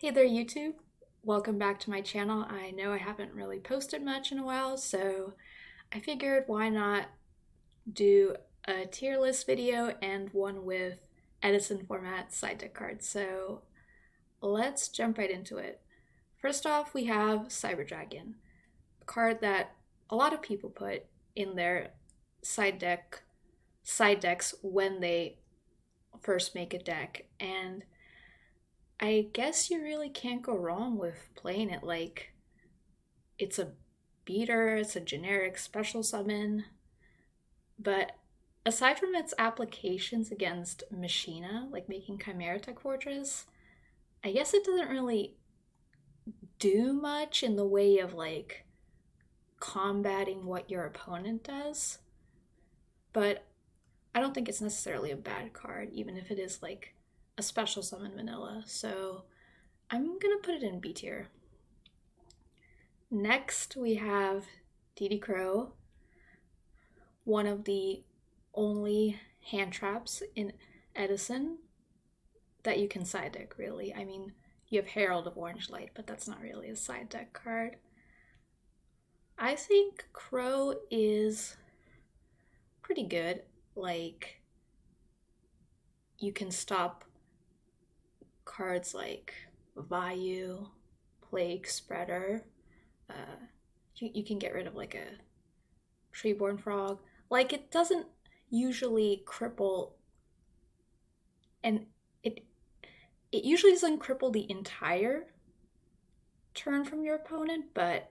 Hey there, YouTube. Welcome back to my channel. I know I haven't really posted much in a while, so I figured why not do a tier list video and one with Edison format side deck cards. So let's jump right into it. First off, we have Cyber Dragon, a card that a lot of people put in their side decks when they first make a deck, and I guess you really can't go wrong with playing it. Like, it's a beater, it's a generic special summon, but aside from its applications against Machina, like making Chimera Tech Fortress, I guess it doesn't really do much in the way of like combating what your opponent does. But I don't think it's necessarily a bad card, even if it is like a special summon vanilla. So I'm gonna put it in B tier. Next, we have DD Crow, one of the only hand traps in Edison that you can side deck, really. I mean, you have Herald of Orange Light, but that's not really a side deck card. I think Crow is pretty good. Like, you can stop cards like Vayu, Plague Spreader. You can get rid of like a Treeborn Frog. Like, it doesn't usually cripple, and it usually doesn't cripple the entire turn from your opponent, but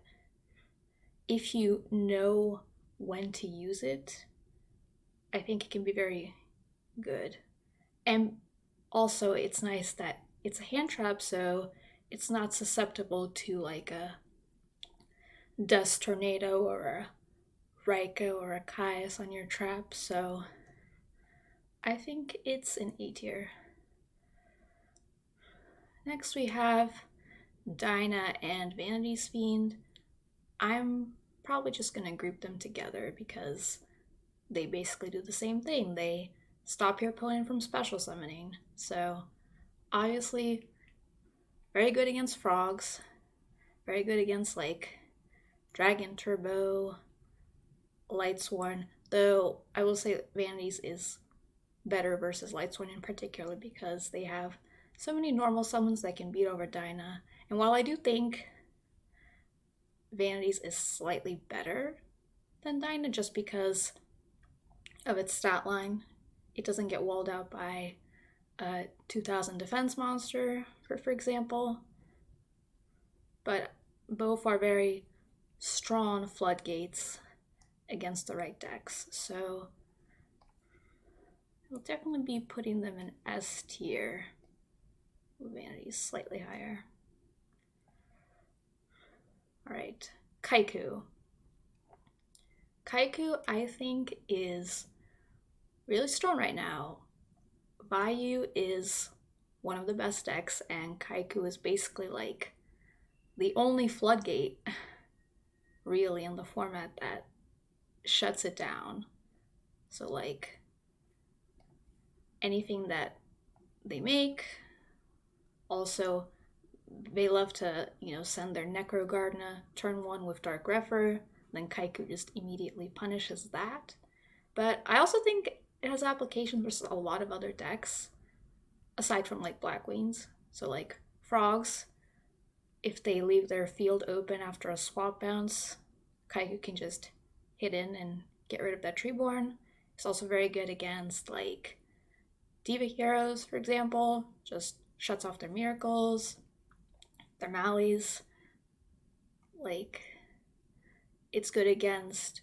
if you know when to use it, I think it can be very good. And also, it's nice that it's a hand trap, so it's not susceptible to like a Dust Tornado or a Raika or a Caius on your trap, so I think it's an A tier. Next we have Dinah and Vanity's Fiend. I'm probably just going to group them together because they basically do the same thing. They stop your opponent from special summoning. So obviously very good against frogs, very good against like Dragon Turbo, Lightsworn, though I will say Vanities is better versus Lightsworn in particular because they have so many normal summons that can beat over Dinah. And while I do think Vanities is slightly better than Dinah just because of its stat line, it doesn't get walled out by a 2000 defense monster, for example. But both are very strong floodgates against the right decks, so I'll definitely be putting them in S tier. Vanity's slightly higher. Alright, Kaiku. Kaiku, I think, is really strong right now. Vayu is one of the best decks, and Kaiku is basically like the only floodgate really in the format that shuts it down. So like anything that they make, also they love to, send their Necro Gardener turn 1 with Dark Refer, then Kaiku just immediately punishes that. But I also think it has applications versus a lot of other decks, aside from like Blackwings. So like frogs, if they leave their field open after a swap bounce, Kaiku can just hit in and get rid of that Treeborn. It's also very good against like Diva Heroes, for example, just shuts off their miracles, their Mallies. Like, it's good against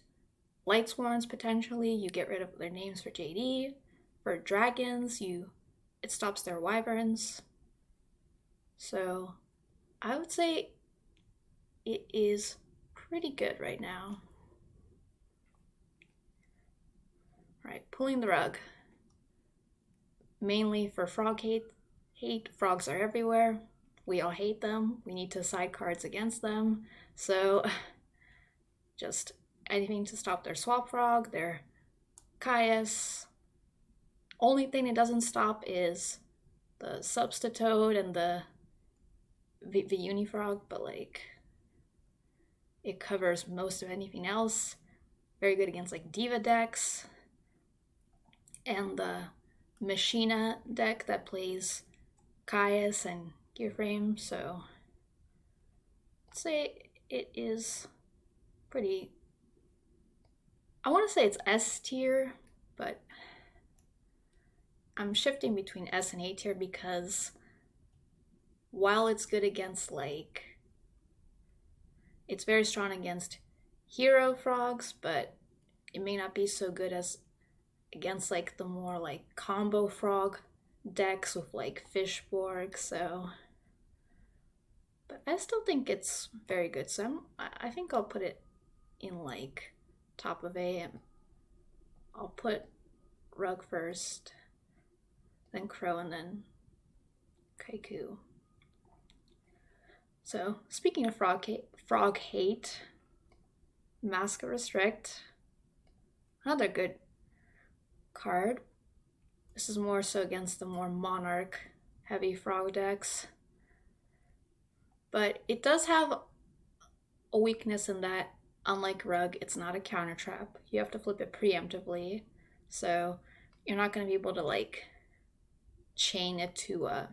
Lightsworns potentially. You get rid of their names for JD. For dragons, it stops their wyverns. So I would say it is pretty good right now. Alright, pulling the rug. Mainly for frog hate. Frogs are everywhere. We all hate them. We need to side cards against them. So just anything to stop their swap frog, their Caius. Only thing it doesn't stop is the Substitute and the the Unifrog, but like it covers most of anything else. Very good against like Diva decks and the Machina deck that plays Caius and Gearframe, so I'd say it is pretty. I want to say it's S tier, but I'm shifting between S and A tier because while it's good against like, it's very strong against hero frogs, but it may not be so good as against like the more like combo frog decks with like Fishborg, so. But I still think it's very good, so I think I'll put it in like top of A, and I'll put Rug first, then Crow, and then Kaiku. So speaking of frog hate, Mask of Restrict, another good card. This is more so against the more Monarch heavy frog decks. But it does have a weakness in that, unlike Rug, it's not a counter trap. You have to flip it preemptively. So you're not going to be able to like chain it to a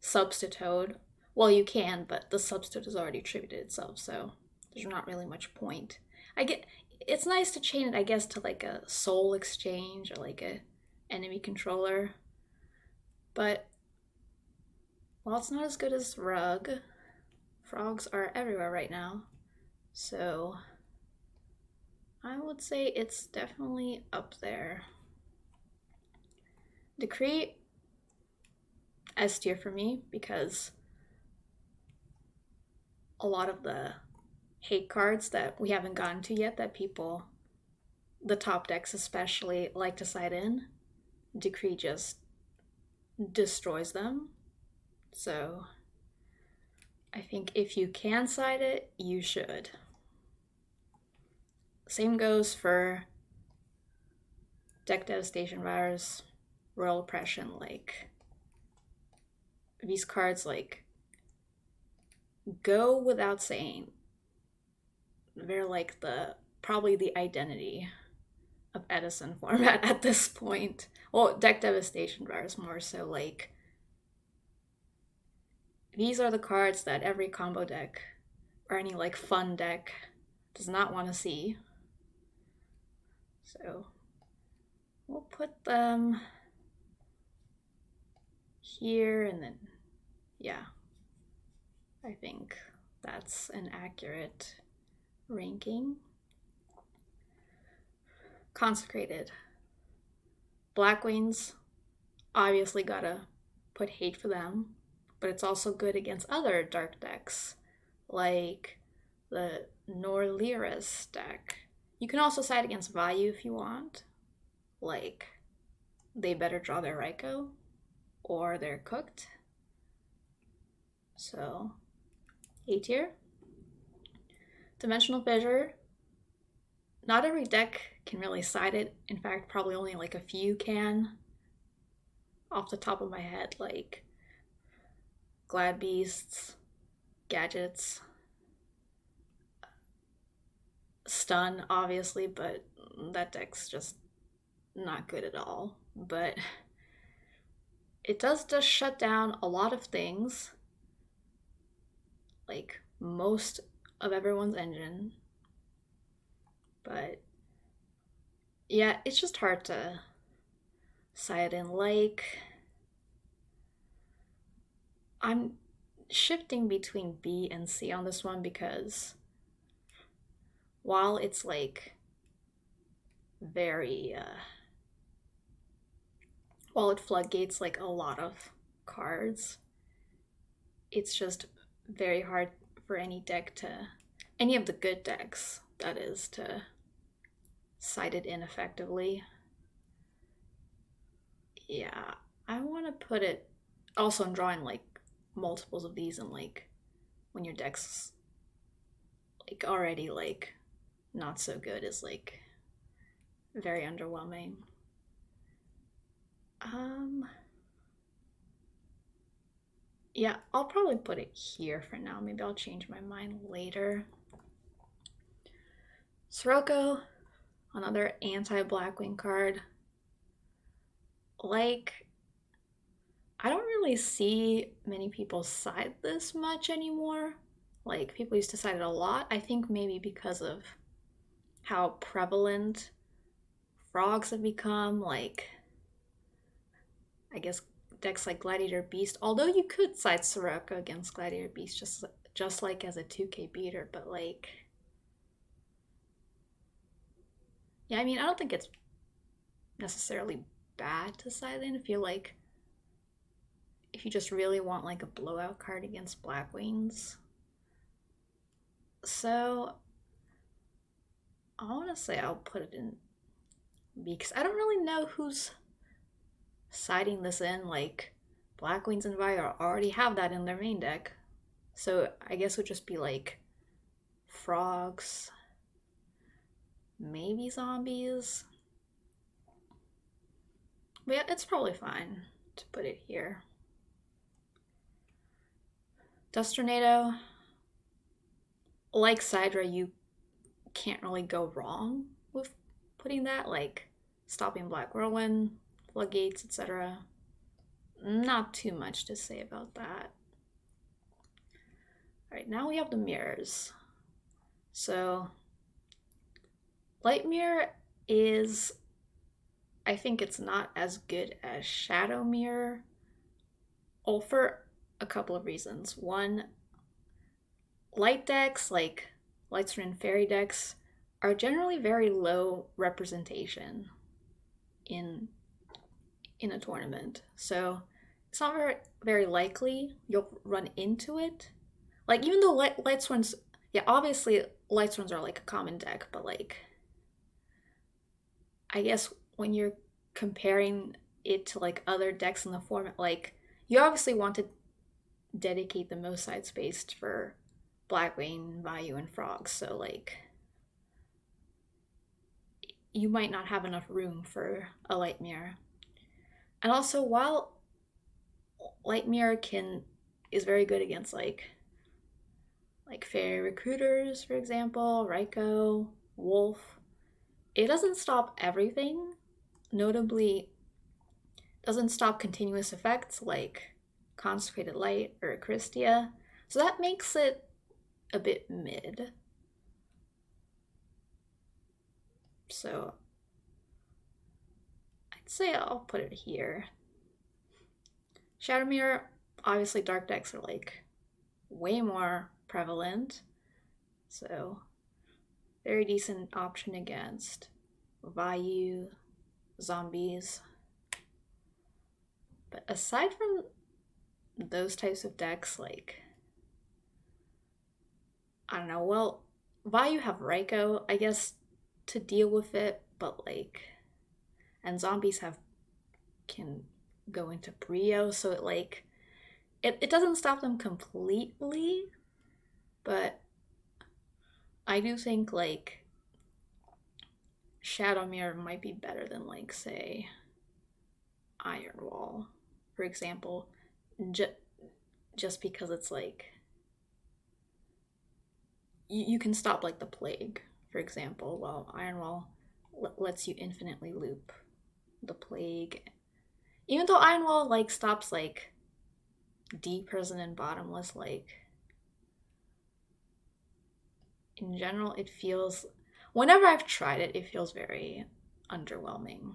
Substitute. Well, you can, but the Substitute has already attributed itself, so there's not really much point. It's nice to chain it, I guess, to like a Soul Exchange or like a enemy controller. But while it's not as good as Rug, frogs are everywhere right now. So I would say it's definitely up there. Decree, S tier for me, because a lot of the hate cards that we haven't gotten to yet that people, the top decks especially, like to side in, Decree just destroys them. So I think if you can side it, you should. Same goes for Deck Devastation Virus, Royal Oppression. Like, these cards like go without saying. They're like probably the identity of Edison format at this point. Well, Deck Devastation Virus more so. Like, these are the cards that every combo deck or any like fun deck does not want to see. So we'll put them here, and then yeah, I think that's an accurate ranking. Consecrated. Blackwings, obviously gotta put hate for them, but it's also good against other dark decks, like the Norliris deck. You can also side against Vayu if you want. Like, they better draw their Raikou, or they're cooked. So, A tier. Dimensional Fissure. Not every deck can really side it. In fact, probably only like a few can. Off the top of my head, like Glad Beasts, Gadgets, Stun, obviously, but that deck's just not good at all. But it does just shut down a lot of things, like most of everyone's engine. But yeah, it's just hard to side in. Like, I'm shifting between B and C on this one, because while it's like very while it floodgates like a lot of cards, it's just very hard for any of the good decks, that is, to side it in effectively. Yeah, I want to put it also in drawing like multiples of these, and like when your deck's like already like not so good is like very underwhelming. Yeah, I'll probably put it here for now. Maybe I'll change my mind later. Sirocco, another anti-Blackwing card. Like, I don't really see many people side this much anymore. Like, people used to side it a lot. I think maybe because of how prevalent frogs have become. Like, I guess decks like Gladiator Beast, although you could side Sirocco against Gladiator Beast just like as a 2K beater, but like, yeah, I mean, I don't think it's necessarily bad to side in if you just really want like a blowout card against Blackwings. So I want to say I'll put it in B because I don't really know who's siding this in. Like, Blackwings and Vire already have that in their main deck. So I guess it would just be like frogs, maybe zombies. But yeah, it's probably fine to put it here. Dust Tornado, like Sidra, you can't really go wrong with putting that, like stopping Black Whirlwind, Floodgates, etc. Not too much to say about that. Alright, now we have the mirrors. So, Light Mirror is, I think it's not as good as Shadow Mirror. Well, for a couple of reasons. One, light decks, like Lightstorm and Fairy decks, are generally very low representation in a tournament. So it's not very likely you'll run into it. Like, even though Lightstorms, yeah, obviously Lightstorms are like a common deck, but like, I guess when you're comparing it to like other decks in the format, like, you obviously want to dedicate the most side space for Blackwing, Vayu, and Frogs. So like, you might not have enough room for a Light Mirror. And also, while Light Mirror is very good against like Fairy Recruiters, for example, Raikou, Wolf, it doesn't stop everything. Notably, doesn't stop continuous effects like Consecrated Light or Christia. So that makes it a bit mid. So I'd say I'll put it here. Shadow Mirror, obviously dark decks are like way more prevalent. So very decent option against Vayu, zombies. But aside from those types of decks, like, I don't know, well, Vayu have Raikou, I guess, to deal with it, but like, and zombies can go into Brio, so it doesn't stop them completely, but I do think like Shadow Mirror might be better than like, say, Iron Wall, for example, just because it's like you can stop like the plague, for example, while Iron Wall lets you infinitely loop the plague. Even though Iron Wall like stops like deep prison and bottomless, like, in general, it feels, whenever I've tried it, it feels very underwhelming.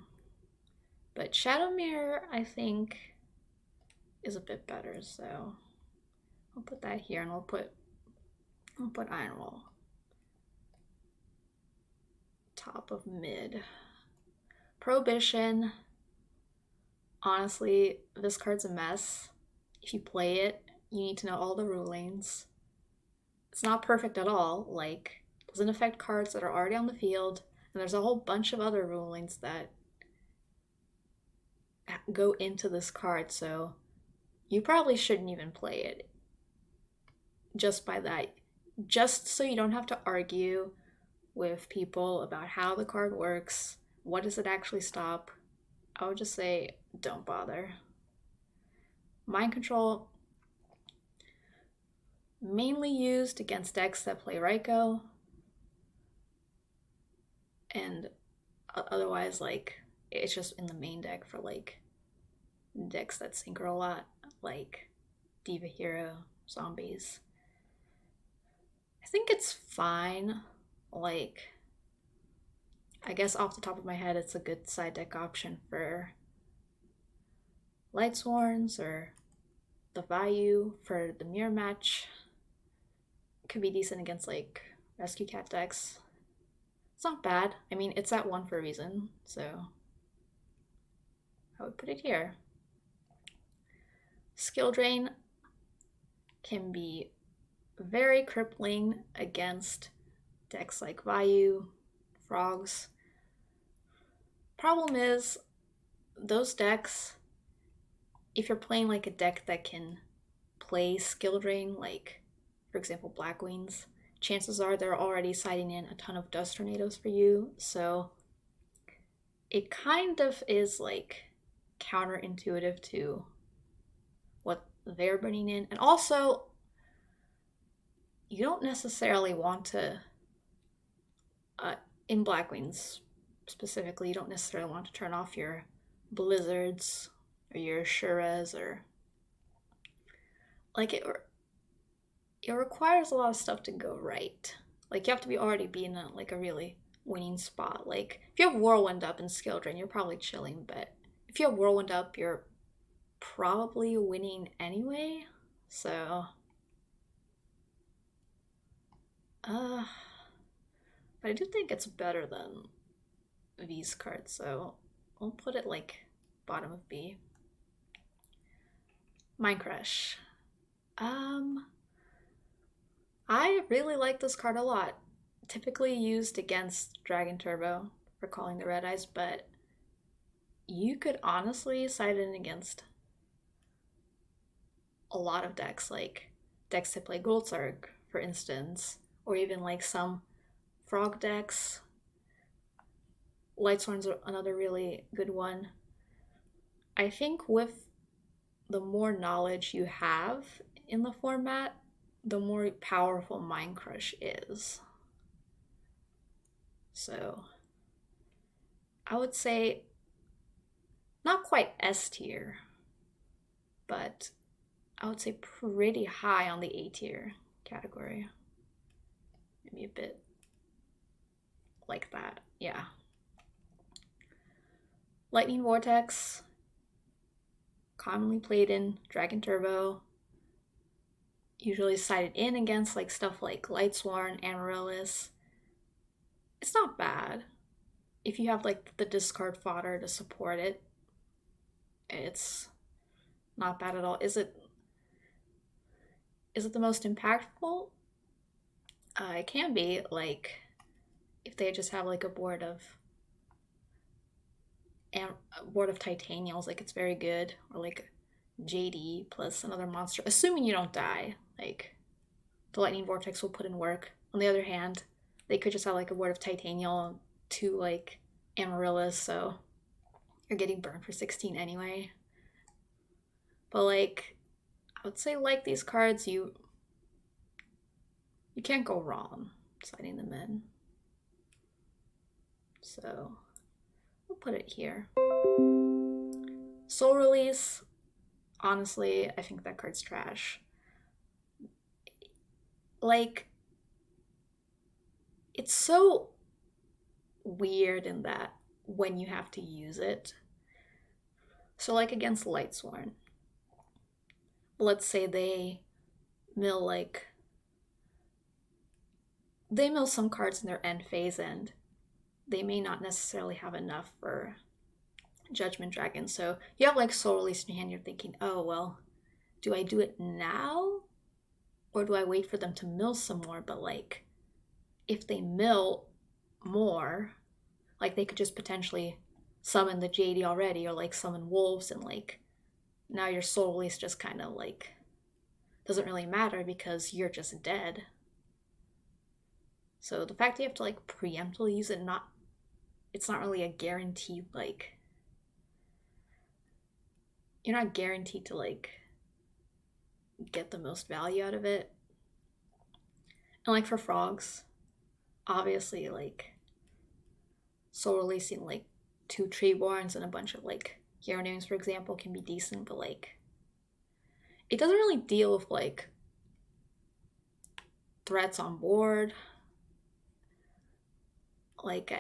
But Shadow Mirror, I think, is a bit better, so I'll put that here, and I'll put Iron Wall top of mid. Prohibition, honestly, this card's a mess. If you play it, you need to know all the rulings. It's not perfect at all, like, doesn't affect cards that are already on the field, and there's a whole bunch of other rulings that go into this card, so you probably shouldn't even play it just by that. Just so you don't have to argue with people about how the card works, what does it actually stop, I would just say don't bother. Mind Control, mainly used against decks that play Raikou, and otherwise, like, it's just in the main deck for, like, decks that synchro a lot, like Diva Hero, Zombies. I think it's fine. Like, I guess off the top of my head, it's a good side deck option for Lightsworns or the Vayu for the mirror match. Could be decent against, like, Rescue Cat decks. It's not bad. I mean, it's at 1 for a reason, so I would put it here. Skill Drain can be very crippling against decks like Vayu, Frogs. Problem is, those decks, if you're playing like a deck that can play Skill Drain, like for example Blackwings, chances are they're already siding in a ton of Dust Tornadoes for you, so it kind of is like counterintuitive to what they're bringing in. And also, you don't necessarily want to, in Blackwings specifically, you don't necessarily want to turn off your Blizzards or your Shuras, or like it requires a lot of stuff to go right. Like, you have to be already be in a really winning spot. Like, if you have Whirlwind up and Skill Drain, you're probably chilling, but if you have Whirlwind up, you're probably winning anyway. So but I do think it's better than V's card, so I'll put it like bottom of B. Mind Crush. I really like this card a lot. Typically used against Dragon Turbo for calling the Red Eyes, but you could honestly side in against a lot of decks, like decks that play Goldsarg, for instance, or even like some Frog decks. Lightsworn's another really good one. I think with the more knowledge you have in the format, the more powerful Mind Crush is. So I would say not quite S tier, but I would say pretty high on the A tier category. Maybe a bit like that, yeah. Lightning Vortex, commonly played in Dragon Turbo, usually sided in against like stuff like Lightsworn, Amaryllis. It's not bad. If you have like the discard fodder to support it, it's not bad at all. Is it the most impactful? It can be, like, if they just have like a board of titanials, like, it's very good, or like JD plus another monster, assuming you don't die. Like, the Lightning Vortex will put in work. On the other hand, they could just have like a board of titanial to like Amaryllis, so you're getting burned for 16 anyway. But like, I would say, like, these cards, you can't go wrong siding them in. So we'll put it here. Soul Release, honestly, I think that card's trash. Like, it's so weird in that when you have to use it. So like against Lightsworn, let's say they mill some cards in their end phase, and they may not necessarily have enough for Judgment Dragon. So you have like Soul Release in your hand, you're thinking, oh, well, do I do it now? Or do I wait for them to mill some more? But like, if they mill more, like, they could just potentially summon the JD already, or like summon wolves, and like, now your Soul Release just kind of like doesn't really matter because you're just dead. So the fact that you have to like preemptively use it, it's not really a guaranteed, like, you're not guaranteed to like get the most value out of it. And like for frogs, obviously like soul releasing like 2 Treeborns and a bunch of like hero names, for example, can be decent, but like it doesn't really deal with like threats on board. Like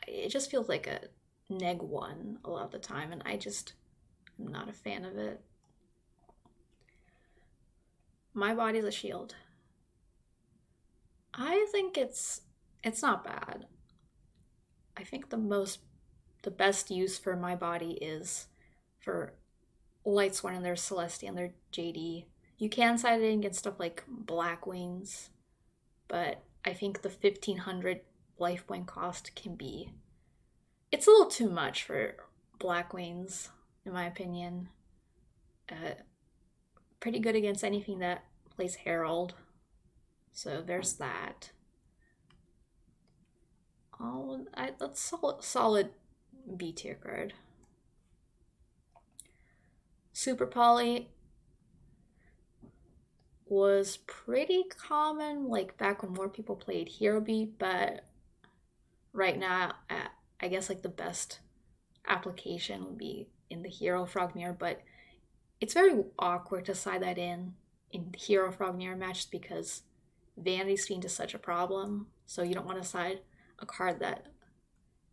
it just feels like a neg 1 a lot of the time, and I'm not a fan of it. My body's a shield. I think it's not bad. I think the best use for my body is for Lightsworn and their Celestia and their JD. You can side it in against stuff like Blackwings, but I think the 1500 life point cost can be. It's a little too much for Blackwings, in my opinion. Pretty good against anything that plays Herald. So there's that. That's solid B tier card. Super Poly was pretty common like back when more people played Hero B, but right now I guess like the best application would be in the Hero Frog Mirror, but it's very awkward to side that in Hero Frog Mirror matches because Vanity's Fiend is such a problem, so you don't want to side a card that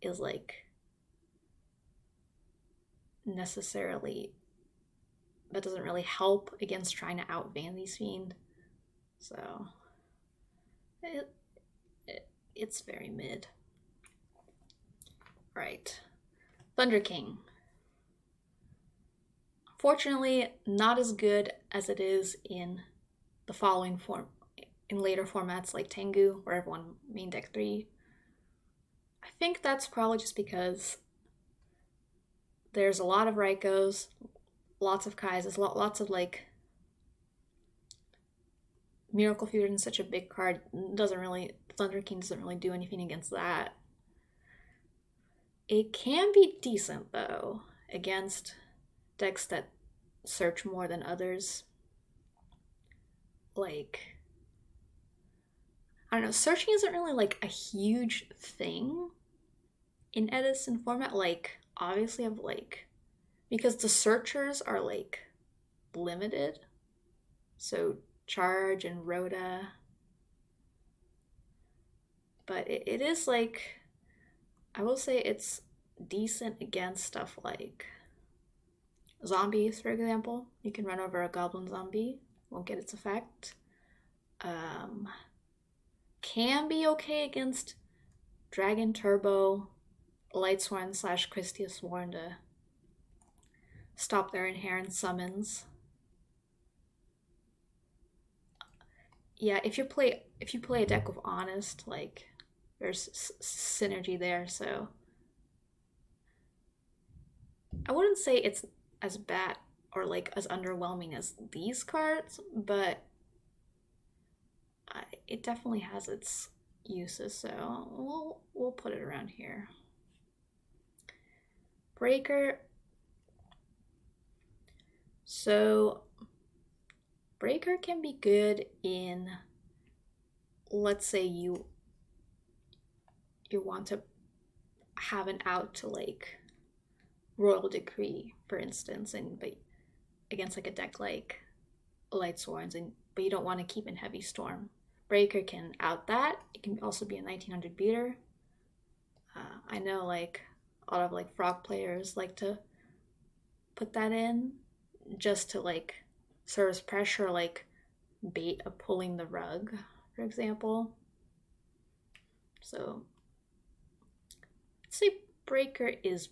is like necessarily that doesn't really help against trying to out Vanity's Fiend. So it's very mid. Right. Thunder King. Fortunately, not as good as it is in the following form in later formats like Tengu, where everyone main deck 3. I think that's probably just because there's a lot of Raikos, lots of Kaisas, lots of like Miracle Fusion is such a big card. Thunder King doesn't really do anything against that. It can be decent though against decks that search more than others. Like, I don't know, searching isn't really like a huge thing in Edison format. Like, obviously, because the searchers are like limited. So, Charge and Rhoda. But it is like, I will say it's decent against stuff like zombies, for example. You can run over a goblin zombie, won't get its effect. Can be okay against Dragon Turbo, Lightsworn / Christia Sworn to stop their inherent summons. Yeah, if you play a deck with Honest, like there's synergy there, so I wouldn't say it's as bad or like as underwhelming as these cards, but it definitely has its uses, so we'll put it around here. Breaker. So Breaker can be good in, let's say you want to have an out to like Royal Decree, for instance, but against like a deck like Lightsworns, but you don't want to keep in Heavy Storm. Breaker can out that. It can also be a 1900 beater. I know like a lot of like frog players like to put that in just to like serve as pressure, like bait of pulling the rug, for example. So I'd say Breaker is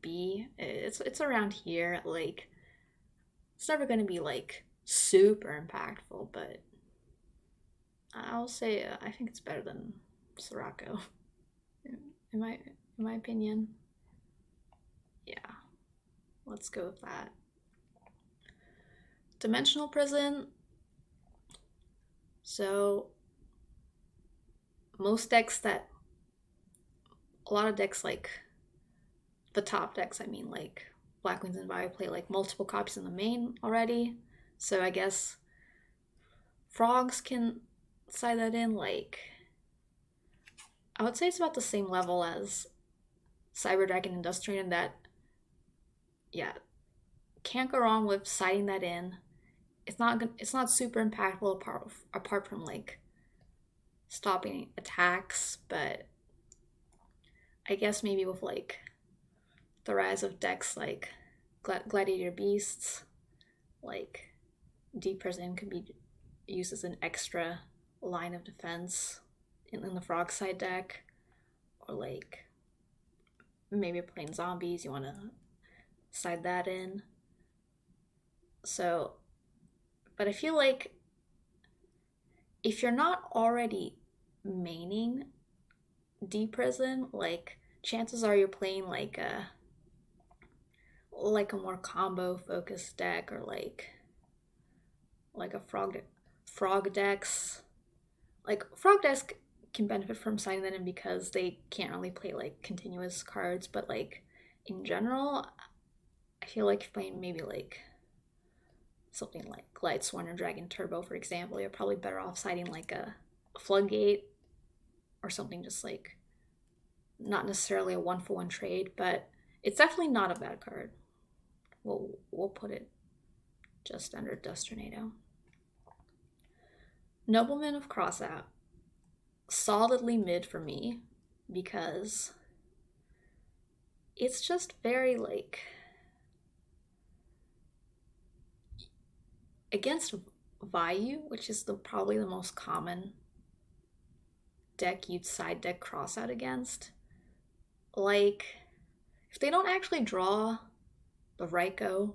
B. It's around here. Like it's never going to be like super impactful, but I'll say I think it's better than Sirocco, in my opinion. Yeah, let's go with that. Dimensional Prison. So a lot of decks, like the top decks, I mean, like Blackwings and Vi play like multiple copies in the main already. So I guess frogs can side that in, like, I would say it's about the same level as Cyber Dragon Industrial in that, yeah, can't go wrong with siding that in. It's not super impactful apart from like stopping attacks, but I guess maybe with like the rise of decks like Gladiator Beasts, like Deep Prison could be used as an extra line of defense in the Frog side deck, or like maybe playing zombies, you want to side that in. So, but I feel like if you're not already maining Deep Prison, like chances are you're playing like a more combo focused deck, or like a frog decks. Like frog decks can benefit from signing that in because they can't really play like continuous cards, but like in general, I feel like playing maybe like something like Lightsworn or Dragon Turbo, for example, you're probably better off siding like a Floodgate or something, just like not necessarily a 1-for-1 trade, but it's definitely not a bad card. We'll put it just under Dust Tornado. Nobleman of Crossout, solidly mid for me because it's just very like against Vayu, which is probably the most common deck you'd side deck Crossout against. Like, if they don't actually draw the Raikou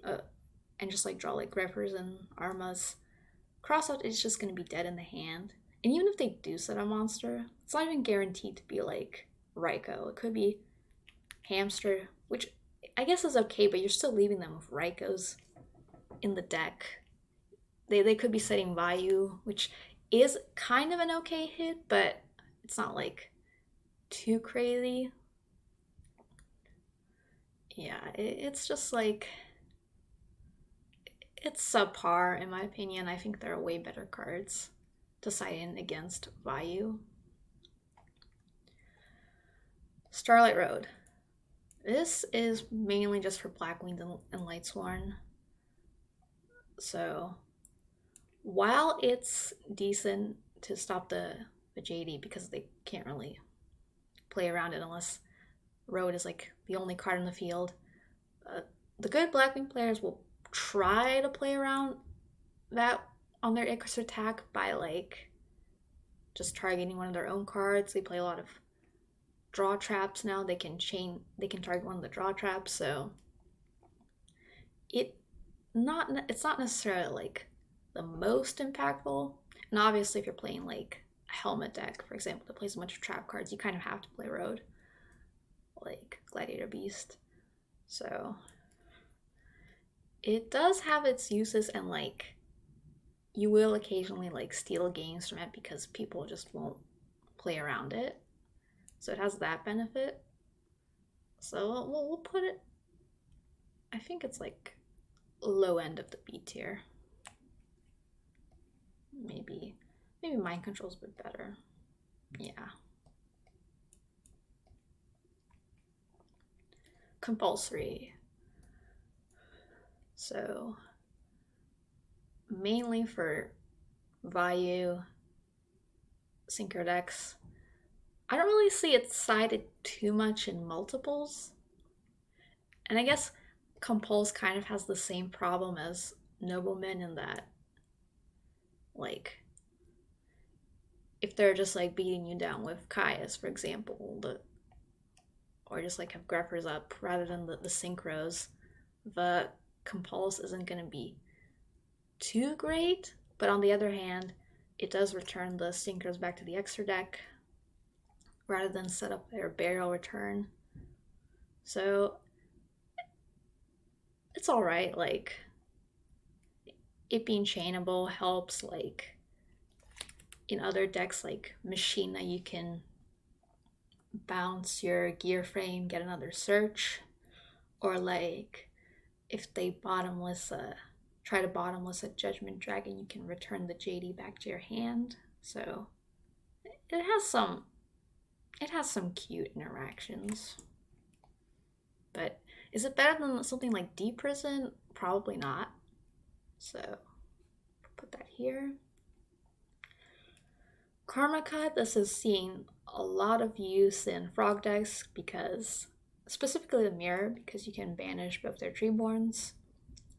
and just like draw like Grippers and Armas, Crossout is just going to be dead in the hand. And even if they do set a monster, it's not even guaranteed to be like Raikou. It could be Hamster, which I guess is okay, but you're still leaving them with Raikous in the deck. They could be setting Vayu, which is kind of an okay hit, but it's not like too crazy. Yeah, it's just like, it's subpar in my opinion. I think there are way better cards to side in against Vayu. Starlight Road. This is mainly just for Blackwing and Lightsworn. So while it's decent to stop the JD because they can't really play around it unless Road is like the only card in the field, the good Blackwing players will try to play around that on their Icarus attack by like just targeting one of their own cards. They play a lot of draw traps now. They can target one of the draw traps, so it's not necessarily like the most impactful. And obviously if you're playing like a helmet deck, for example, that plays a bunch of trap cards, you kind of have to play Road, like Gladiator Beast. So it does have its uses, and like you will occasionally like steal games from it because people just won't play around it. So it has that benefit. So we'll put it, I think it's like low end of the B tier. Maybe Mind Control's a bit better. Yeah. Compulsory. So mainly for Vayu synchro decks. I don't really see it sided too much in multiples. And I guess Compulse kind of has the same problem as Nobleman in that, like, if they're just like beating you down with Caius, for example, or just like have Greppers up rather than the synchros, the Compulse isn't going to be too great. But on the other hand, it does return the synchros back to the extra deck rather than set up their burial return. So it's all right. Like, it being chainable helps. Like in other decks like Machina, you can bounce your gear frame, get another search, or like if they bottomless try to bottomless a Judgment Dragon, you can return the JD back to your hand. So it has some cute interactions. But is it better than something like Deep Prison? Probably not. So put that here. Karma Cut, this is seeing a lot of use in frog decks because, specifically the Mirror, because you can banish both their Treeborns.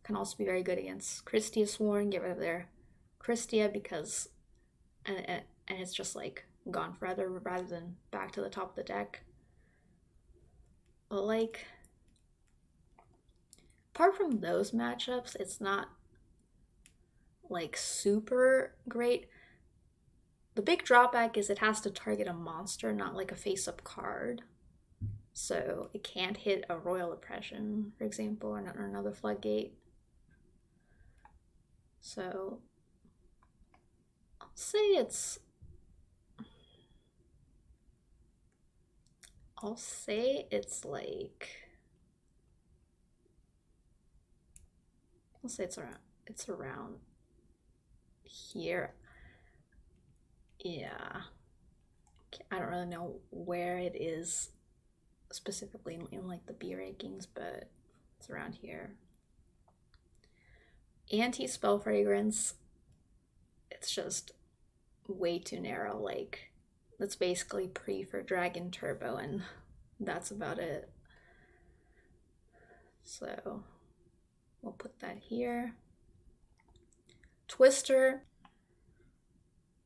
Can also be very good against Christia Sworn, get rid of their Christia because, and it's just like gone forever rather than back to the top of the deck. But like, apart from those matchups, it's not like super great. The big drawback is it has to target a monster, not like a face-up card. So it can't hit a Royal Oppression, for example, or another Floodgate. So I'll say it's like, I'll say it's around here. Yeah, I don't really know where it is specifically in like the B rankings, but it's around here. Anti-Spell Fragrance, it's just way too narrow. Like, that's basically pre for Dragon Turbo, and that's about it. So we'll put that here. Twister.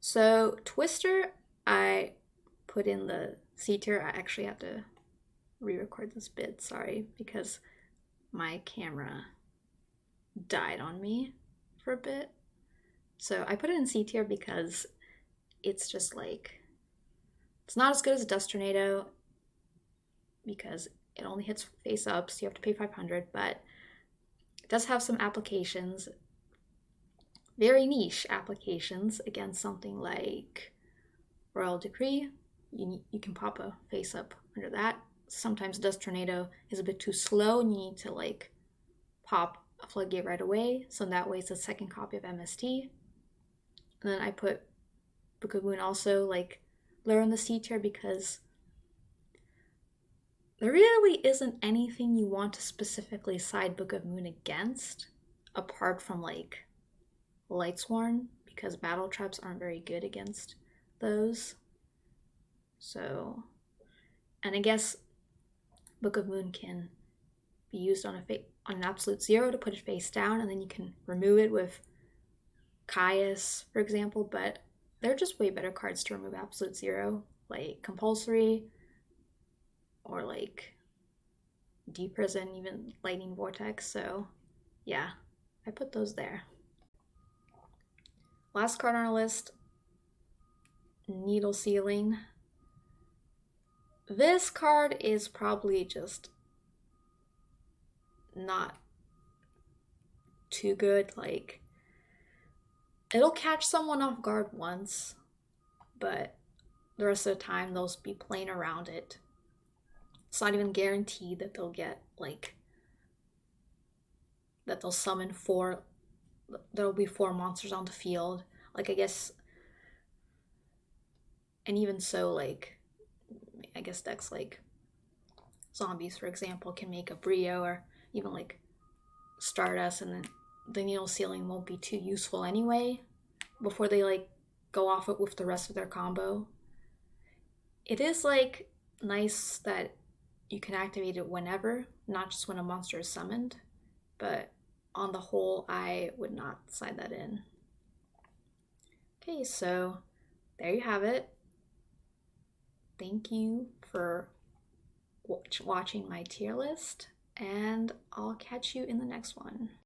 So Twister, I put in the C tier. I actually have to re-record this bit, sorry, because my camera died on me for a bit. So I put it in C tier because it's just like, it's not as good as a Dust Tornado because it only hits face up, so you have to pay 500, but it does have some applications, very niche applications against something like Royal Decree. You can pop a face up under that. Sometimes Dust Tornado is a bit too slow and you need to like pop a Floodgate right away, so that way it's a second copy of MST. And then I put Book of Moon also like lower in the C tier because there really isn't anything you want to specifically side Book of Moon against apart from like Lightsworn, because battle traps aren't very good against those. So, and I guess Book of Moon can be used on an absolute 0 to put it face down, and then you can remove it with Caius, for example, but they're just way better cards to remove absolute 0, like Compulsory, or like Deep Prison, even Lightning Vortex. So yeah, I put those there. Last card on our list, Needle Sealing. This card is probably just not too good. Like, it'll catch someone off guard once, but the rest of the time they'll be playing around it. It's not even guaranteed that they'll get like, that they'll summon there'll be 4 monsters on the field. Like, I guess, and even so, like, I guess decks like Zombies, for example, can make a Brio, or even like Stardust, and then the Needle Sealing won't be too useful anyway before they like go off it with the rest of their combo. It is like nice that you can activate it whenever, not just when a monster is summoned, but on the whole, I would not slide that in. Okay, so there you have it. Thank you for watching my tier list, and I'll catch you in the next one.